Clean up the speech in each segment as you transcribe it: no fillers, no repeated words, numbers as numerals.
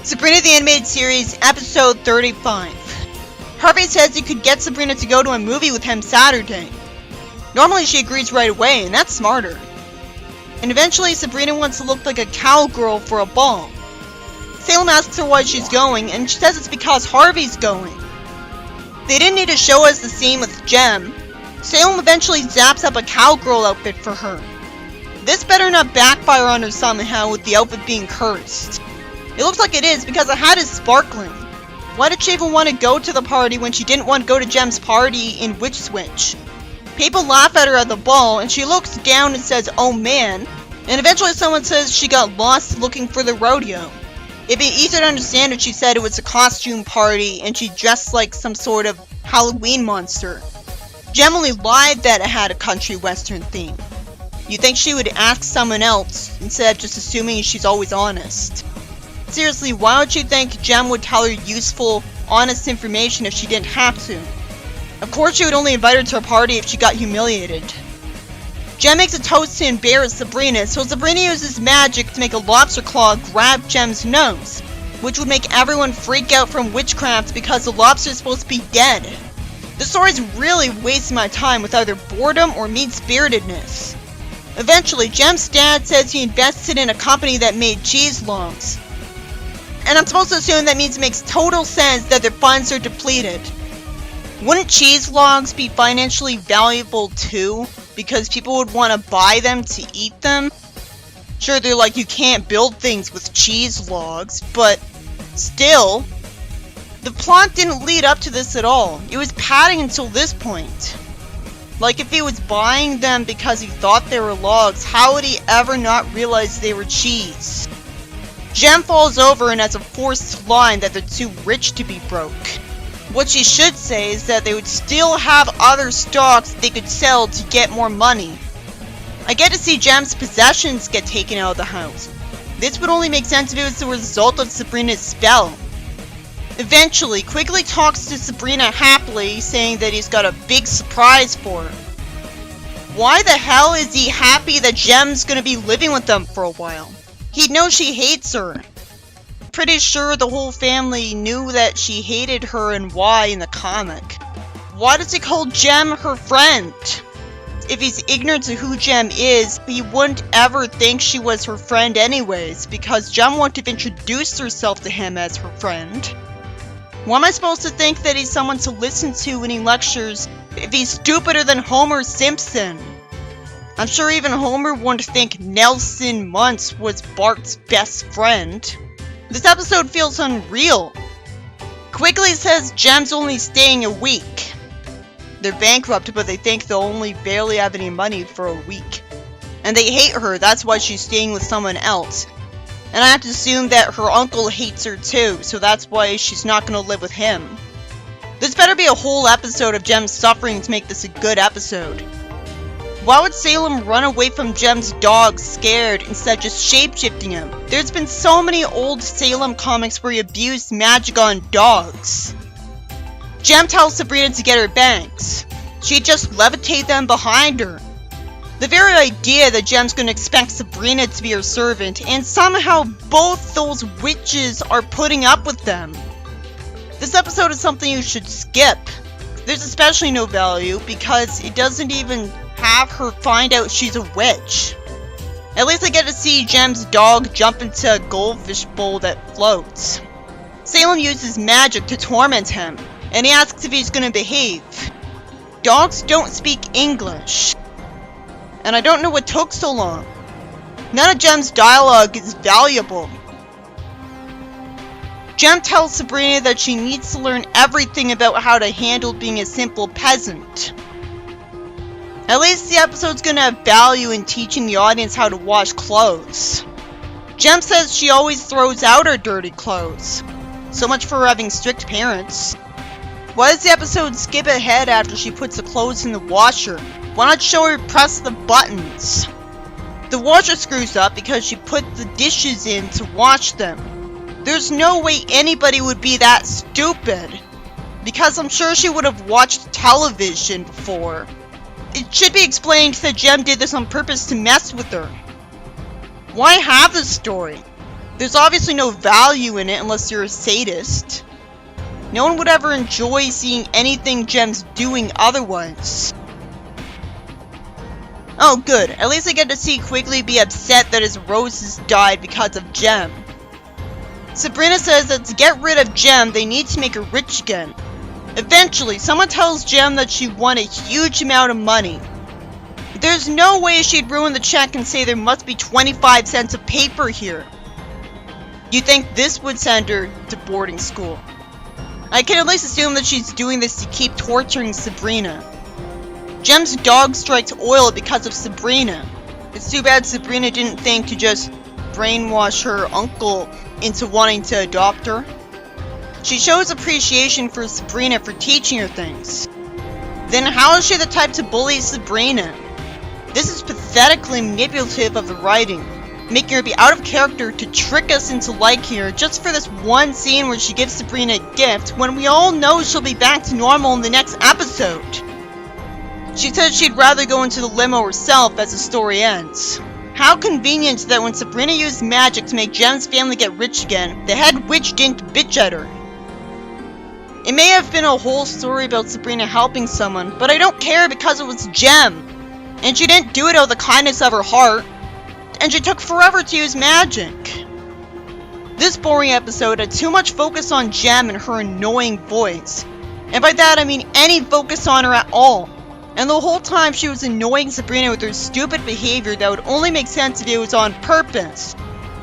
Sabrina the Animated Series, Episode 35. Harvey says he could get Sabrina to go to a movie with him Saturday. Normally she agrees right away, and that's smarter. And eventually Sabrina wants to look like a cowgirl for a ball. Salem asks her why she's going, and she says it's because Harvey's going. They didn't need to show us the scene with Jem. Salem eventually zaps up a cowgirl outfit for her. This better not backfire on her somehow with the outfit being cursed. It looks like it is because the hat is sparkling. Why did she even want to go to the party when she didn't want to go to Jem's party in Witch Switch? People laugh at her at the ball and she looks down and says, "Oh man," and eventually someone says she got lost looking for the rodeo. It'd be easier to understand if she said it was a costume party and she dressed like some sort of Halloween monster. Jem only lied that it had a country western theme. You'd think she would ask someone else instead of just assuming she's always honest. Seriously, why would she think Jem would tell her useful, honest information if she didn't have to? Of course she would only invite her to a party if she got humiliated. Jem makes a toast to embarrass Sabrina, so Sabrina uses magic to make a lobster claw grab Jem's nose, which would make everyone freak out from witchcraft because the lobster is supposed to be dead. The story's really wasting my time with either boredom or mean-spiritedness. Eventually, Jem's dad says he invested in a company that made cheese logs. And I'm supposed to assume that means it makes total sense that their funds are depleted. Wouldn't cheese logs be financially valuable too? Because people would want to buy them to eat them? Sure, they're like, you can't build things with cheese logs, but still. The plot didn't lead up to this at all. It was padding until this point. Like, if he was buying them because he thought they were logs, how would he ever not realize they were cheese? Jem falls over and has a forced line that they're too rich to be broke. What she should say is that they would still have other stocks they could sell to get more money. I get to see Jem's possessions get taken out of the house. This would only make sense if it was the result of Sabrina's spell. Eventually, Quigley talks to Sabrina happily, saying that he's got a big surprise for her. Why the hell is he happy that Jem's gonna be living with them for a while? He knows she hates her. Pretty sure the whole family knew that she hated her and why in the comic. Why does he call Jem her friend? If he's ignorant to who Jem is, he wouldn't ever think she was her friend anyways, because Jem wouldn't have introduced herself to him as her friend. Why am I supposed to think that he's someone to listen to when he lectures if he's stupider than Homer Simpson? I'm sure even Homer wouldn't think Nelson Muntz was Bart's best friend. This episode feels unreal. Quigley says Jem's only staying a week. They're bankrupt, but they think they'll only barely have any money for a week. And they hate her, that's why she's staying with someone else. And I have to assume that her uncle hates her too, so that's why she's not gonna live with him. This better be a whole episode of Jem suffering to make this a good episode. Why would Salem run away from Jem's dog scared instead of just shapeshifting him? There's been so many old Salem comics where he abused magic on dogs. Jem tells Sabrina to get her bangs. She'd just levitate them behind her. The very idea that Jem's gonna expect Sabrina to be her servant, and somehow both those witches are putting up with them. This episode is something you should skip. There's especially no value because it doesn't even have her find out she's a witch. At least I get to see Jem's dog jump into a goldfish bowl that floats. Salem uses magic to torment him, and he asks if he's gonna behave. Dogs don't speak English. And I don't know what took so long. None of Jem's dialogue is valuable. Jem tells Sabrina that she needs to learn everything about how to handle being a simple peasant. At least the episode's gonna have value in teaching the audience how to wash clothes. Jem says she always throws out her dirty clothes. So much for having strict parents. Why does the episode skip ahead after she puts the clothes in the washer? Why not show her press the buttons? The washer screws up because she put the dishes in to wash them. There's no way anybody would be that stupid. Because I'm sure she would have watched television before. It should be explained that Jem did this on purpose to mess with her. Why have this story? There's obviously no value in it unless you're a sadist. No one would ever enjoy seeing anything Gem's doing otherwise. Oh good, at least I get to see Quigley be upset that his roses died because of Gem. Sabrina says that to get rid of Gem, they need to make her rich again. Eventually, someone tells Gem that she won a huge amount of money. There's no way she'd ruin the check and say there must be 25 cents of paper here. You'd think this would send her to boarding school. I can at least assume that she's doing this to keep torturing Sabrina. Gem's dog strikes oil because of Sabrina. It's too bad Sabrina didn't think to just brainwash her uncle into wanting to adopt her. She shows appreciation for Sabrina for teaching her things. Then how is she the type to bully Sabrina? This is pathetically manipulative of the writing, making her be out of character to trick us into liking her just for this one scene where she gives Sabrina a gift when we all know she'll be back to normal in the next episode. She says she'd rather go into the limo herself as the story ends. How convenient that when Sabrina used magic to make Gem's family get rich again, the head witch didn't bitch at her. It may have been a whole story about Sabrina helping someone, but I don't care because it was Gem. And she didn't do it out of the kindness of her heart. And she took forever to use magic. This boring episode had too much focus on Gem and her annoying voice. And by that I mean any focus on her at all. And the whole time she was annoying Sabrina with her stupid behavior that would only make sense if it was on purpose.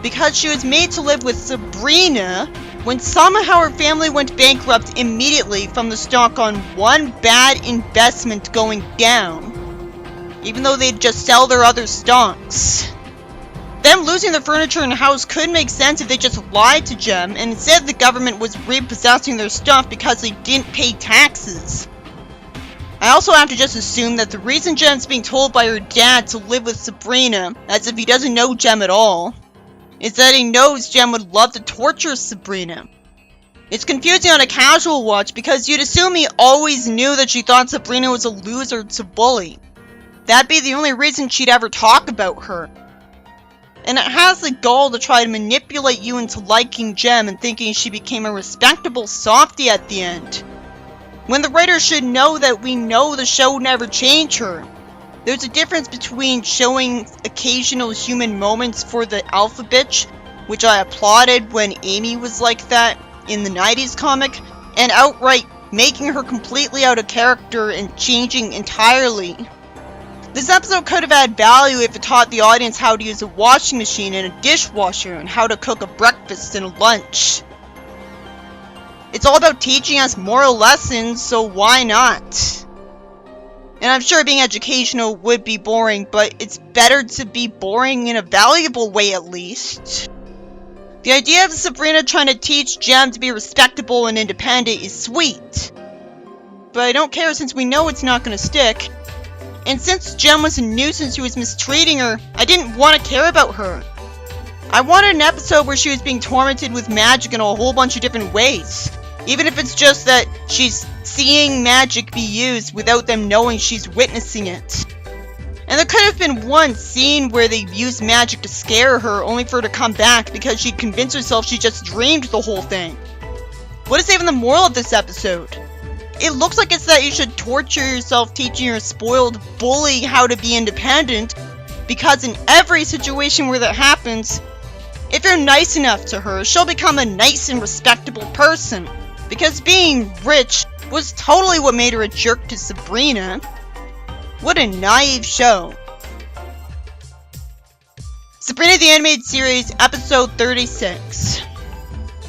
Because she was made to live with Sabrina when somehow her family went bankrupt immediately from the stock on one bad investment going down. Even though they'd just sell their other stocks. Them losing their furniture and house could make sense if they just lied to Gem and said the government was repossessing their stuff because they didn't pay taxes. I also have to just assume that the reason Gem's being told by her dad to live with Sabrina, as if he doesn't know Gem at all, is that he knows Gem would love to torture Sabrina. It's confusing on a casual watch because you'd assume he always knew that she thought Sabrina was a loser to bully. That'd be the only reason she'd ever talk about her. And it has the gall to try to manipulate you into liking Gem and thinking she became a respectable softie at the end. When the writer should know that we know the show would never change her. There's a difference between showing occasional human moments for the alpha bitch, which I applauded when Amy was like that in the 90s comic, and outright making her completely out of character and changing entirely. This episode could have had value if it taught the audience how to use a washing machine and a dishwasher and how to cook a breakfast and a lunch. It's all about teaching us moral lessons, so why not? And I'm sure being educational would be boring, but it's better to be boring in a valuable way at least. The idea of Sabrina trying to teach Gem to be respectable and independent is sweet. But I don't care since we know it's not going to stick. And since Gem was a nuisance who was mistreating her, I didn't want to care about her. I wanted an episode where she was being tormented with magic in a whole bunch of different ways. Even if it's just that she's seeing magic be used without them knowing she's witnessing it. And there could have been one scene where they used magic to scare her only for her to come back because she'd convinced herself she just dreamed the whole thing. What is even the moral of this episode? It looks like it's that you should torture yourself teaching your spoiled bully how to be independent, because in every situation where that happens, if you're nice enough to her, she'll become a nice and respectable person. Because being rich was totally what made her a jerk to Sabrina. What a naive show. Sabrina the Animated Series, episode 36.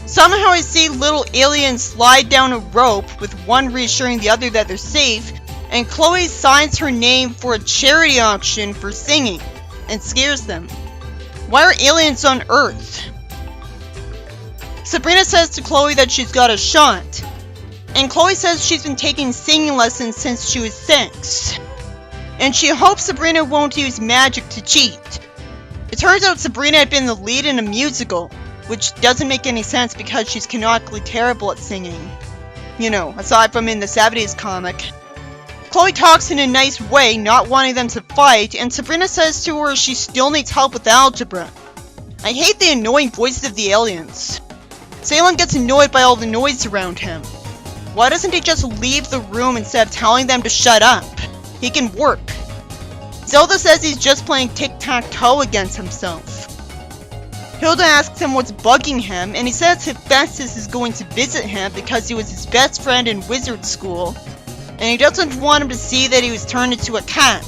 Somehow I see little aliens slide down a rope, with one reassuring the other that they're safe, and Chloe signs her name for a charity auction for singing, and scares them. Why are aliens on Earth? Sabrina says to Chloe that she's got a shot, and Chloe says she's been taking singing lessons since she was 6, and she hopes Sabrina won't use magic to cheat. It turns out Sabrina had been the lead in a musical, which doesn't make any sense because she's canonically terrible at singing. You know, aside from in the 70s comic. Chloe talks in a nice way, not wanting them to fight, and Sabrina says to her she still needs help with algebra. I hate the annoying voices of the aliens. Salem gets annoyed by all the noise around him. Why doesn't he just leave the room instead of telling them to shut up? He can work. Zelda says he's just playing tic-tac-toe against himself. Hilda asks him what's bugging him, and he says Hephaestus is going to visit him because he was his best friend in wizard school, and he doesn't want him to see that he was turned into a cat.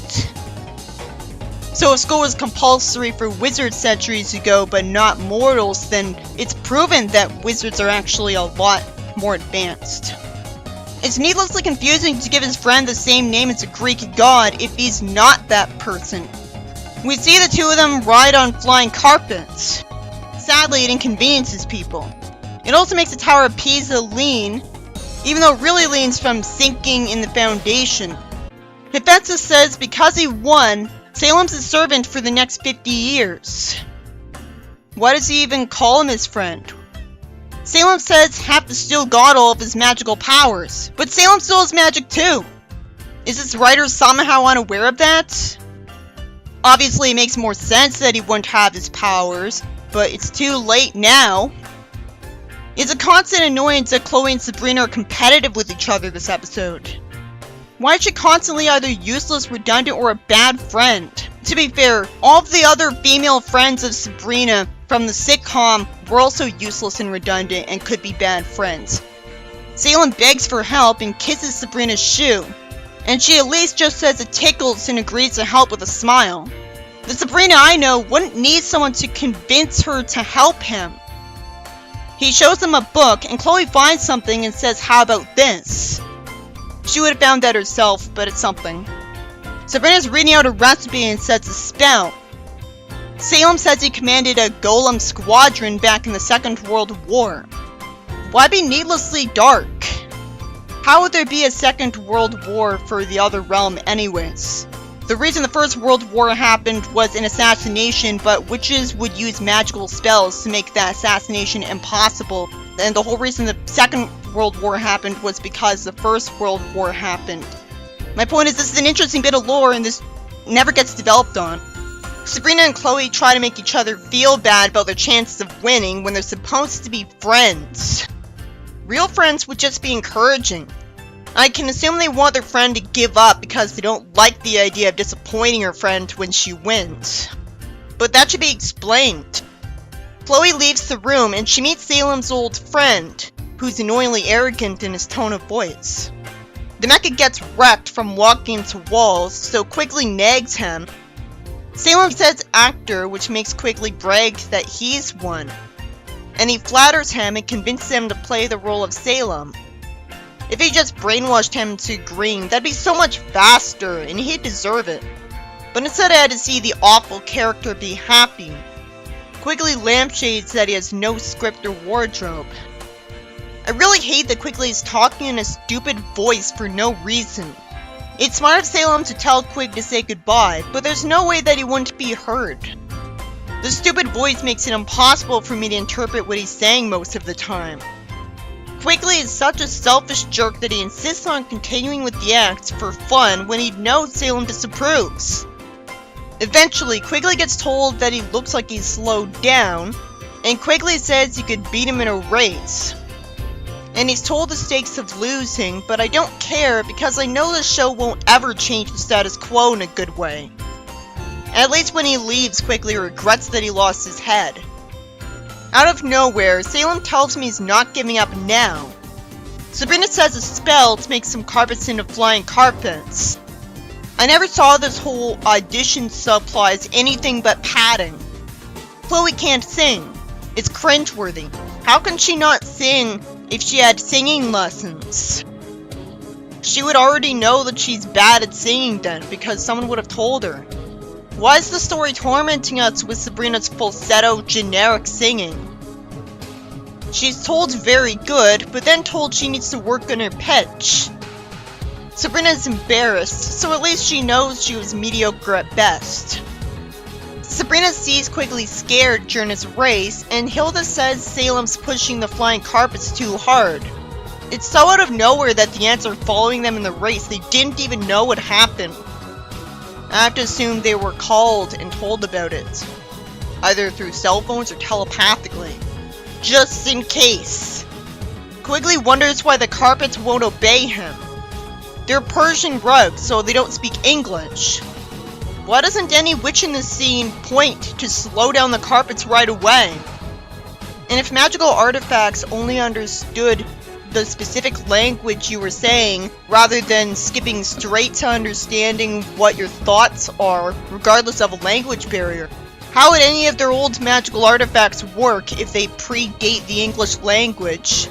So if school was compulsory for wizards centuries ago but not mortals, then it's proven that wizards are actually a lot more advanced. It's needlessly confusing to give his friend the same name as a Greek god if he's not that person. We see the two of them ride on flying carpets. Sadly, it inconveniences people. It also makes the Tower of Pisa lean, even though it really leans from sinking in the foundation. Hephaestus says because he won, Salem's his servant for the next 50 years. Why does he even call him his friend? Salem says Hep still got all of his magical powers, but Salem still has magic too. Is this writer somehow unaware of that? Obviously it makes more sense that he wouldn't have his powers, but it's too late now. It's a constant annoyance that Chloe and Sabrina are competitive with each other this episode. Why is she constantly either useless, redundant, or a bad friend? To be fair, all of the other female friends of Sabrina from the sitcom were also useless and redundant and could be bad friends. Salem begs for help and kisses Sabrina's shoe, and she at least just says it tickles and agrees to help with a smile. The Sabrina I know wouldn't need someone to convince her to help him. He shows them a book, and Chloe finds something and says, "How about this?" She would have found that herself, but it's something. Sabrina's reading out a recipe and sets a spell. Salem says he commanded a golem squadron back in the Second World War. Why be needlessly dark? How would there be a Second World War for the other realm anyways? The reason the First World War happened was an assassination, but witches would use magical spells to make that assassination impossible. And the whole reason the Second World War happened was because the First World War happened. My point is, this is an interesting bit of lore and this never gets developed on. Sabrina and Chloe try to make each other feel bad about their chances of winning when they're supposed to be friends. Real friends would just be encouraging. I can assume they want their friend to give up because they don't like the idea of disappointing her friend when she wins. But that should be explained. Chloe leaves the room and she meets Salem's old friend, who's annoyingly arrogant in his tone of voice. The mecha gets wrecked from walking into walls, so Quigley nags him. Salem says actor, which makes Quigley brag that he's won. And he flatters him and convinces him to play the role of Salem. If he just brainwashed him to agreeing, that'd be so much faster, and he'd deserve it. But instead I had to see the awful character be happy. Quigley lampshades that he has no script or wardrobe. I really hate that Quigley is talking in a stupid voice for no reason. It's smart of Salem to tell Quig to say goodbye, but there's no way that he wouldn't be heard. The stupid voice makes it impossible for me to interpret what he's saying most of the time. Quigley is such a selfish jerk that he insists on continuing with the act for fun when he knows Salem disapproves. Eventually, Quigley gets told that he looks like he's slowed down, and Quigley says he could beat him in a race. And he's told the stakes of losing, but I don't care because I know the show won't ever change the status quo in a good way. At least when he leaves, Quigley regrets that he lost his head. Out of nowhere, Salem tells me he's not giving up now. Sabrina says a spell to make some carpets into flying carpets. I never saw this whole audition subplot as anything but padding. Chloe can't sing. It's cringeworthy. How can she not sing if she had singing lessons? She would already know that she's bad at singing then, because someone would have told her. Why is the story tormenting us with Sabrina's falsetto, generic singing? She's told very good, but then told she needs to work on her pitch. Sabrina's embarrassed, so at least she knows she was mediocre at best. Sabrina sees Quigley scared during his race, and Hilda says Salem's pushing the flying carpets too hard. It's so out of nowhere that the ants are following them in the race, they didn't even know what happened. I have to assume they were called and told about it. either through cell phones or telepathically, just in case. Quigley wonders why the carpets won't obey him. They're Persian rugs, so they don't speak English. Why doesn't any witch in this scene point to slow down the carpets right away? And if magical artifacts only understood the specific language you were saying, rather than skipping straight to understanding what your thoughts are, regardless of a language barrier, how would any of their old magical artifacts work if they predate the English language?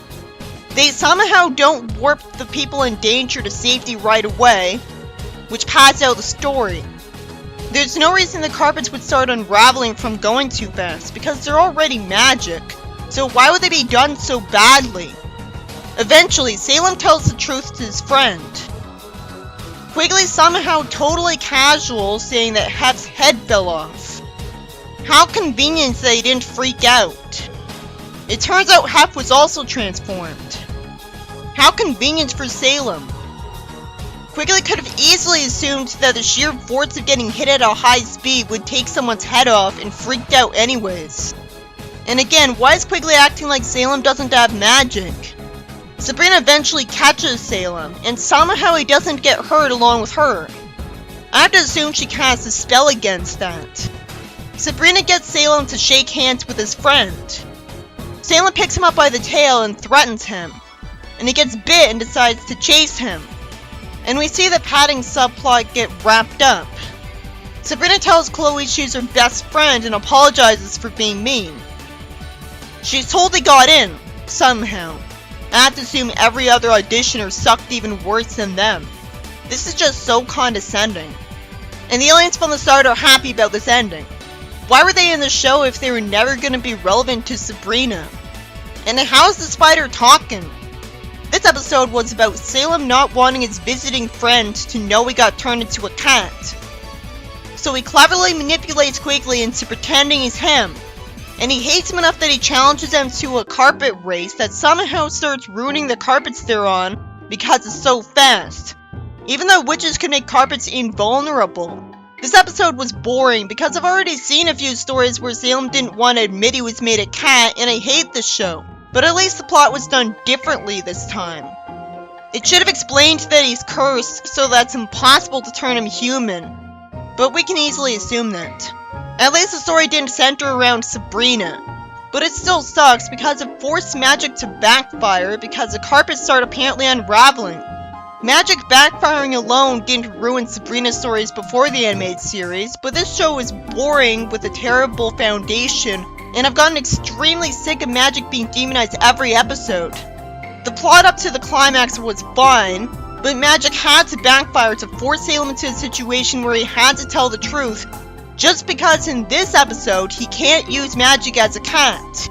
They somehow don't warp the people in danger to safety right away, which pads out the story. There's no reason the carpets would start unraveling from going too fast, because they're already magic, so why would they be done so badly? Eventually, Salem tells the truth to his friend. Quigley's somehow totally casual, saying that Hef's head fell off. How convenient that he didn't freak out. It turns out Hef was also transformed. How convenient for Salem. Quigley could have easily assumed that the sheer force of getting hit at a high speed would take someone's head off and freaked out anyways. And again, why is Quigley acting like Salem doesn't have magic? Sabrina eventually catches Salem, and somehow he doesn't get hurt along with her. I have to assume she casts a spell against that. Sabrina gets Salem to shake hands with his friend. Salem picks him up by the tail and threatens him, and he gets bit and decides to chase him. And we see the padding subplot get wrapped up. Sabrina tells Chloe she's her best friend and apologizes for being mean. She's told they got in, somehow. I have to assume every other auditioner sucked even worse than them. This is just so condescending. And the aliens from the start are happy about this ending. Why were they in the show if they were never going to be relevant to Sabrina? And how is the spider talking? This episode was about Salem not wanting his visiting friend to know he got turned into a cat. So he cleverly manipulates Quigley into pretending he's him. And he hates him enough that he challenges him to a carpet race that somehow starts ruining the carpets they're on because it's so fast. Even though witches can make carpets invulnerable. This episode was boring because I've already seen a few stories where Salem didn't want to admit he was made a cat, and I hate this show. But at least the plot was done differently this time. It should have explained that he's cursed, so that's impossible to turn him human. But we can easily assume that. At least the story didn't center around Sabrina. But it still sucks because it forced magic to backfire because the carpets start apparently unraveling. Magic backfiring alone didn't ruin Sabrina's stories before the animated series, but this show is boring with a terrible foundation, and I've gotten extremely sick of magic being demonized every episode. The plot up to the climax was fine, but magic had to backfire to force Salem into a situation where he had to tell the truth, just because in this episode he can't use magic as a cat.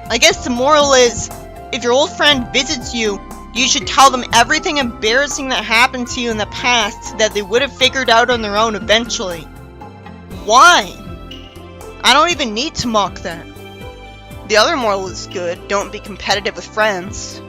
I guess the moral is, if your old friend visits you, you should tell them everything embarrassing that happened to you in the past that they would have figured out on their own eventually. Why? I don't even need to mock that. The other moral is good, don't be competitive with friends.